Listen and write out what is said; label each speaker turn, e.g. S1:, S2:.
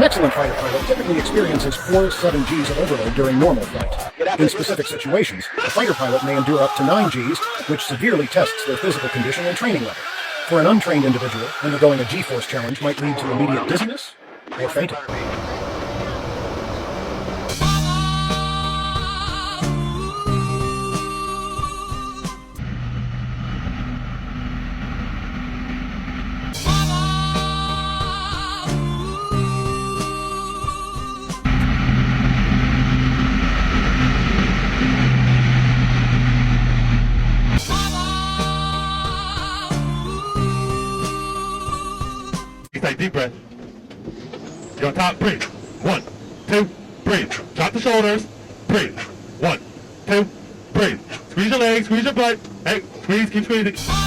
S1: excellent fighter pilot typically experiences 4-7 Gs of overload during normal flight. In specific situations, a fighter pilot may endure up to 9 Gs, which severely tests their physical condition and training level. For an untrained individual, undergoing a G-force challenge might lead to immediate dizziness or fainting.
S2: Take deep breath. You're on top. Breathe. 1, 2, breathe. Drop the shoulders. Breathe. 1, 2, breathe. Squeeze your legs. Squeeze your butt. Hey, squeeze. Keep squeezing.